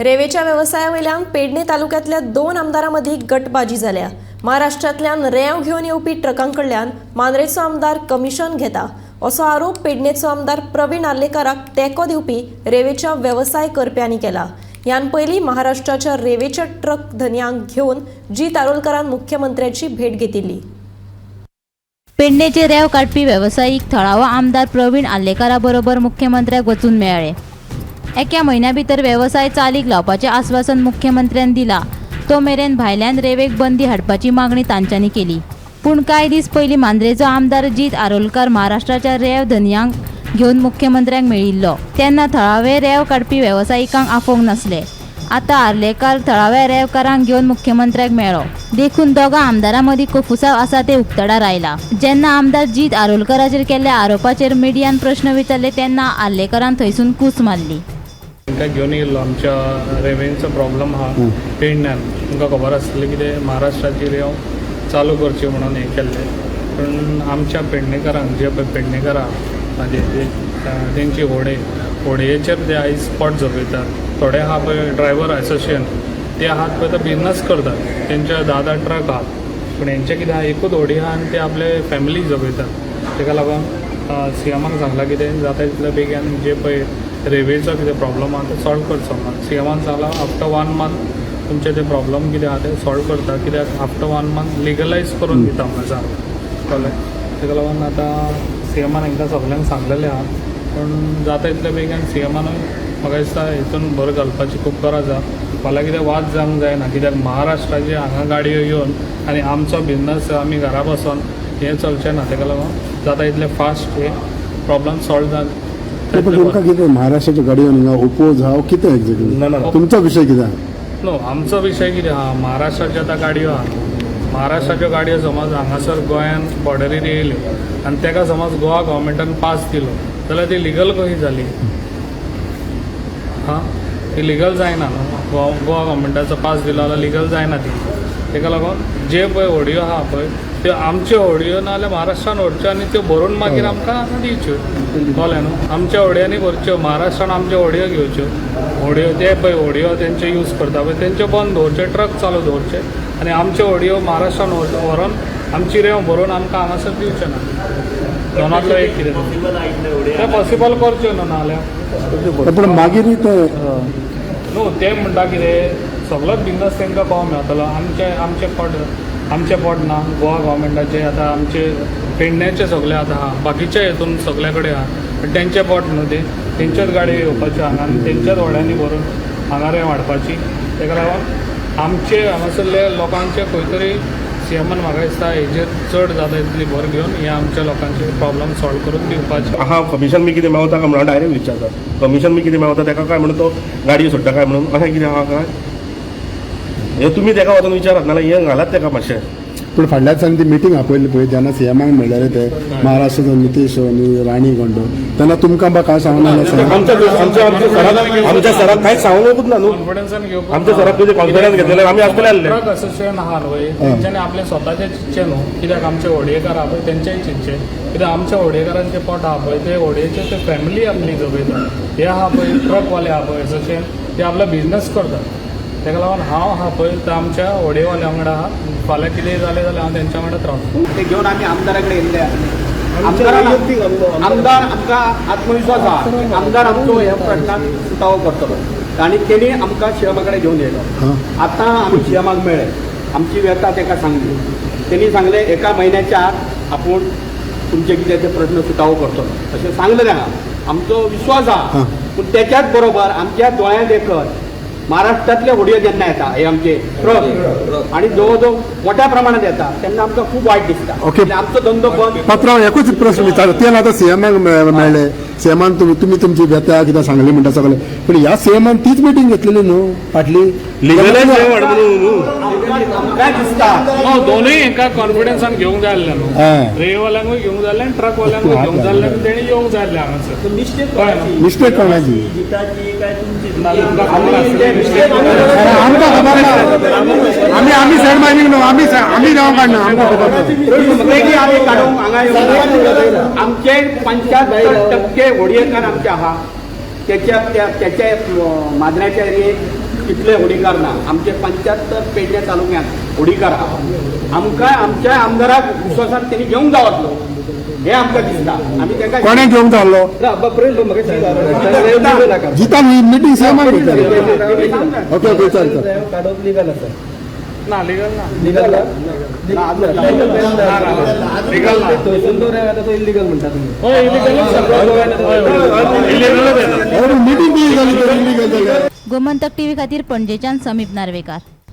रेवेच्या व्यवसायावयल्यान पेडणे तालुक्यातल्या 2 आमदारांमदी गटबाजी जाल्या। महाराष्ट्रांतल्यान रेंव घेवन येवपी ट्रकांकडल्यान मांद्रेचो आमदार कमिशन घेता असो आरोप पेडणेचो आमदार प्रवीण आर्लेकाराक तेको दिवपी रेवेच्या व्यवसाय करप्यांनी केला। ह्यान पयलीं महाराष्ट्राच्या रेवेच्या ट्रक धन्यांक घेवन जीत आरोलकरान मुख्यमंत्र्याची भेट घेतिल्ली। पेडणेचे रेंव काडपी वेवसायीक थळावो आमदार प्रवीण आर्लेकारा बरोबर मुख्यमंत्र्याक वचून मेळ्ळे। एका म्हयन्या भितर वेवसाय चालीक लावपाचें आश्वासन मुख्यमंत्र्यान दिला। तो मेरेन भायल्यान रेवेक बंदी हाडपाची मागणी तांच्यांनी केली। पूण कांय दीस पयलीं मांद्रेचो आमदार जीत आरोलकार महाराष्ट्राच्या रेंव धन्यांक घेवन मुख्यमंत्र्यांक मेळिल्लो तेन्ना थळावे रेंव काडपी वेवसायिकांक आफोंक नासले। आतां आर्लेकार थळाव्या रेंवकारांक घेवन मुख्यमंत्र्याक मेळ्ळो। देखून दोगां आमदारां मदीं कुफुसांव आसा ते उक्तडार आयला। जेन्ना आमदार जीत आरोलकराचेर केल्ल्या आरोपाचेर मिडियान प्रश्न विचारले तेन्ना आर्लेकरान थंयसून कूस मारली। तांकां घेवन येयल्लो आमच्या रेवेंचो प्रॉब्लम आहा पेडण्यान। तुमकां खबर आसतलें कितें महाराष्ट्राची रेंव चालू करची म्हणून हें केल्लें, पूण आमच्या पेडणेकारांक जे पळय पेडणेकार आहा तेंची होडयेचेर ते आयज स्पॉट जपयतात। थोडे आहा पळय ड्रायव्हर असोसिएशन ते आहात पळय ते बिजनस करतात, तेंचे 10 ट्रक आहात, पूण हेंचें कितें आहा एकूच होडी आहा आनी ते आपले फॅमिली जपयतात। तेका लागून सीएमाक सांगलां कितें जाता तितले बेगीन जे पळय रेवेचो कितें प्रॉब्लम आहा तो सॉल्व करचो। सीएमान सांगलां आफ्टर 1 मंथ तुमचे ते प्रॉब्लम कितें आहा ते सॉल्व करता, कित्याक आफ्टर 1 मंथ लिगलायज करून दिता म्हणून सांगलें कळ्ळें। तेका लागून आतां सीएमान हांकां सगल्यांक सांगलेलें आहा, पूण जाता तितले बेगीन सीएमानूय म्हाका दिसता हितून भर घालपाची खूब गरज आहा। फाल्यां कितें वाद जावंक जायना, कित्याक महाराष्ट्राचे हांगा गाडयो येवन आनी आमचो बिजनस आमी घरा बसून हें चलचें ना। तेका लागून जाता तितले फास्ट हे प्रॉब्लम सॉल्व जाता। तुमकां कितें महाराष्ट्राच्या गाडयो हिंगा ओपोज आहा कितें एक्झॅक्टली तुमचो विशय कितें आहा? नो आमचो विशय कितें आहा, महाराष्ट्राच्यो आतां गाडयो आहा। महाराष्ट्राच्यो गाडयो समज हांगासर गोंयान बॉर्डरीर येयल्यो आनी तेका समज गोवा गव्हर्मेंटान पास दिलो जाल्यार ती लिगल कशी जाली? हां, ती लिगल जायना न्हू। गोवा गव्हर्मेंटाचो पास दिलो जाल्यार लिगल जायना ती। तेका लागून जे पळय होडयो आहा पळय त्यो आमच्यो होडयो ना जाल्यार महाराष्ट्रान व्हरच्यो आनी त्यो भरून मागीर आमकां हांगा दिवच्यो। कळ्ळें न्हू? आमच्या होडयांनी व्हरच्यो, महाराष्ट्रान आमच्यो होडयो घेवच्यो। होडयो ते पळय होडयो तेंचे यूज करता पळय तेंचे बंद दवरचे, ट्रक चालू दवरचे आनी आमच्यो होडयो महाराष्ट्रान व्हरून आमची रेंव भरून आमकां हांगासर दिवचे ना। दोनांतलो एक कितें तें पॉसिबल करच्यो न्हू नाल्यार। पूण मागीर न्हू ते म्हणटा कितें सगळोच बिजनस तांकां पावोवंक मेळटलो। आमचे पोट ना गोवा गव्हर्मेंटाचे, आतां आमचे पेडण्याचे सगळे आतां आहा, बाकीचे हितून सगळे कडेन आहा, तेंचे पोट न्हू ते तेंच्योच गाडयो येवपाच्यो हांगा आनी तेंच्याच होड्यांनी भरून हांगा रेंव हाडपाची। तेका लागून आमचे हांगासरले लोकांचे खंय तरी सीएमान म्हाका दिसता हेजेर चड जाता तितली भर घेवन हे आमच्या लोकांचे प्रॉब्लम सॉल्व करून दिवपाचे। हा कमिशन बी कितें मेळटा काय म्हणून डायरेक्ट विचारतात, कमिशन बी कितें मेळटा तेका काय म्हणून तो गाडयो सोडटा काय म्हणून अशें कितें आहा काय हे तुमी तेका वचून विचारात नाल्यार हें घालात तेका मातशें। पूण फाटल्या दिसांनी ती मिटींग आपयली पळय जेन्ना सीएमाक मेळ्ळेले ते महाराष्ट्राचो नितीश आनी राणी गोंडो तेन्ना तुमकां बाबा काय सांगूना? आमच्या सराक कांयच सांगूंकूच ना न्हू। कॉन्फिडन्सान घेवपाक आमच्या सराक तुजे कॉन्फिडन्स घेतलेले आमी आसतले आसले। ट्रक असोसिएशन आहा न्हू तेंच्यांनी आपले स्वताचे चिंतचे न्हू, कित्याक आमचे होडयेकार आहा पळय तेंचेय चिंतचे, कित्याक आमच्या होडयेकारांचे पोट आहा पळय ते होडयेचे ते फॅमिली आपली जपयतात। हे आहा पळय ट्रकवाले आहा पळय असोसिएशन ते आपलो बिजनस करतात। तेका लागून हांव आहा पळय ते आमच्या होडयेवाल्या वांगडा आहा, फाल्यां कितेंय जालें जाल्यार हांव तेंच्या वांगडाच रावता। ते घेवन आमी आमदारा कडेन येयल्ले आमदार आमकां आत्मविश्वास आहा, आमदार आमचो ह्या प्रश्नाक सुटावो करतलो आनी तेणी आमकां सीएमा कडेन घेवन येयलो। आतां आमी सीएमाक मेळ्ळे, आमची व्यथा तेका सांगली, तेणी सांगलें 1 म्हयन्याच्या आत आपूण तुमचे कितें ते प्रश्न सुटावो करतलो अशें सांगलें तेंगा। आमचो विश्वास आहा, पूण तेच्याच बरोबर आमच्या दोळ्यां देखत महाराष्ट्रातले होडयो जेन्ना येता हे आमचे ट्रक आणि जवळ जवळ मोठ्या प्रमाणात येता तेन्ना आमकां खूब वायट दिसता। आमचो धंदो बंद। पात्रांव एकूच प्रश्न विचार ते आतां सीएमाक मेळ्ळे, सीएमान तुमी तुमची व्यथा कितें सांगली म्हणटा सगळे, पूण ह्या सीएमान तीच मिटींग घेतलेली न्हू फाटली लिगलायज काय दिसता दोनूय हेका कॉन्फिडन्सान घेवंक जाय आसलें न्हू, रेवाल्यांकूय घेवंक जाय आसलें ट्रकवाल्यांकूय घेवंक जाय आसलें, तेणी येवंक जाय आसलें हांगासर। मिस्टेक कोणाची? आमकां खबर ना, आमी सायड मायनींग न्हू, आमी राव काडना, आमकां खबर ना। आमी काडूंक हांगा आमचे 75% होडयेकार आमचे आहा, त्याच्या माजऱ्याच्या एरियेक तिथले होडीकार ना आमचे 75 पेडणे तालुक्यात होडीकार आहात आमकां आमच्या आमदाराक विश्वासान त्यांनी घेऊन जावतलो हे आमकां दिसता आम्ही तांकां कोणें घेवंक जाल्लो जिता मिटींग सीएमान ओके ओके चल ना लिगल ना लिगल होय इलिगलच मीटिंग गोमंतक टीव्ही खातीर पणजेच्यान समीप नार्वेकार.